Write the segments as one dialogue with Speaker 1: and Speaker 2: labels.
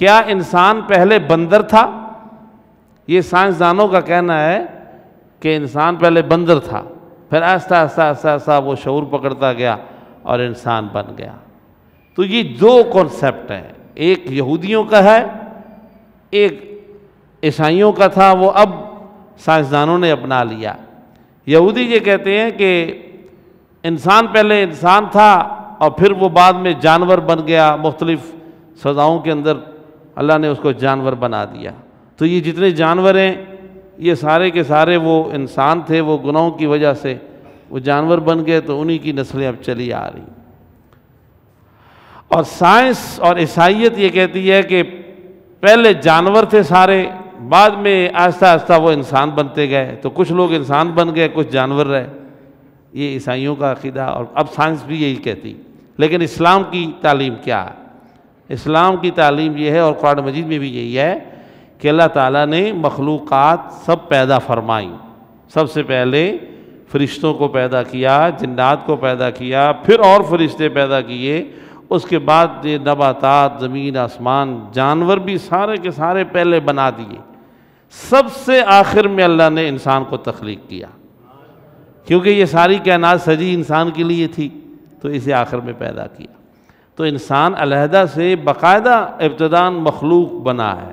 Speaker 1: کیا انسان پہلے بندر تھا؟ یہ سائنسدانوں کا کہنا ہے کہ انسان پہلے بندر تھا، پھر آہستہ آہستہ آہستہ آہستہ وہ شعور پکڑتا گیا اور انسان بن گیا۔ تو یہ دو کانسیپٹ ہیں، ایک یہودیوں کا ہے، ایک عیسائیوں کا تھا، وہ اب سائنسدانوں نے اپنا لیا۔ یہودی یہ کہتے ہیں کہ انسان پہلے انسان تھا اور پھر وہ بعد میں جانور بن گیا، مختلف سزاؤں کے اندر اللہ نے اس کو جانور بنا دیا۔ تو یہ جتنے جانور ہیں یہ سارے کے سارے وہ انسان تھے، وہ گناہوں کی وجہ سے وہ جانور بن گئے، تو انہی کی نسلیں اب چلی آ رہی۔ اور سائنس اور عیسائیت یہ کہتی ہے کہ پہلے جانور تھے سارے، بعد میں آہستہ آہستہ وہ انسان بنتے گئے، تو کچھ لوگ انسان بن گئے، کچھ جانور رہے۔ یہ عیسائیوں کا عقیدہ، اور اب سائنس بھی یہی کہتی۔ لیکن اسلام کی تعلیم کیا ہے؟ اسلام کی تعلیم یہ ہے، اور قرآن مجید میں بھی یہی ہے کہ اللہ تعالیٰ نے مخلوقات سب پیدا فرمائیں۔ سب سے پہلے فرشتوں کو پیدا کیا، جنات کو پیدا کیا، پھر اور فرشتے پیدا کیے، اس کے بعد یہ نباتات، زمین، آسمان، جانور بھی سارے کے سارے پہلے بنا دیے۔ سب سے آخر میں اللہ نے انسان کو تخلیق کیا، کیونکہ یہ ساری کائنات سجی انسان کے لیے تھی، تو اسے آخر میں پیدا کیا۔ تو انسان علیحدہ سے باقاعدہ ابتداً مخلوق بنا ہے،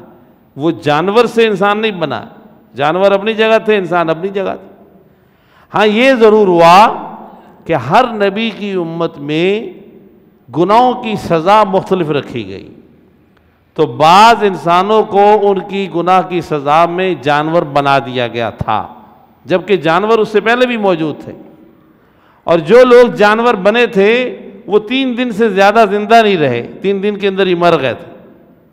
Speaker 1: وہ جانور سے انسان نہیں بنا۔ جانور اپنی جگہ تھے، انسان اپنی جگہ تھے۔ ہاں یہ ضرور ہوا کہ ہر نبی کی امت میں گناہوں کی سزا مختلف رکھی گئی، تو بعض انسانوں کو ان کی گناہ کی سزا میں جانور بنا دیا گیا تھا، جبکہ جانور اس سے پہلے بھی موجود تھے۔ اور جو لوگ جانور بنے تھے وہ 3 دن سے زیادہ زندہ نہیں رہے، 3 دن کے اندر ہی مر گئے تھے،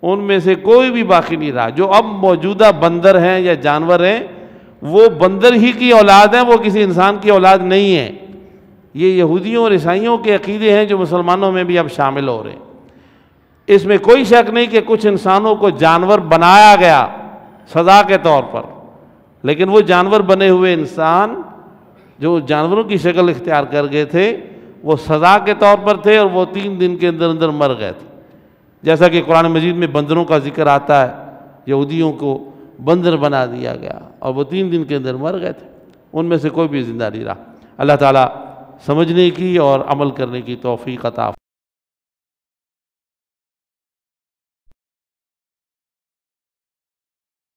Speaker 1: ان میں سے کوئی بھی باقی نہیں رہا۔ جو اب موجودہ بندر ہیں یا جانور ہیں وہ بندر ہی کی اولاد ہیں، وہ کسی انسان کی اولاد نہیں ہے۔ یہ یہودیوں اور عیسائیوں کے عقیدے ہیں جو مسلمانوں میں بھی اب شامل ہو رہے ہیں۔ اس میں کوئی شک نہیں کہ کچھ انسانوں کو جانور بنایا گیا سزا کے طور پر، لیکن وہ جانور بنے ہوئے انسان جو جانوروں کی شکل اختیار کر گئے تھے وہ سزا کے طور پر تھے، اور وہ 3 دن کے اندر اندر مر گئے تھے۔ جیسا کہ قرآن مجید میں بندروں کا ذکر آتا ہے، یہودیوں کو بندر بنا دیا گیا اور وہ 3 دن کے اندر مر گئے تھے، ان میں سے کوئی بھی زندہ نہیں رہا۔ اللہ تعالیٰ سمجھنے کی اور عمل کرنے کی توفیق عطا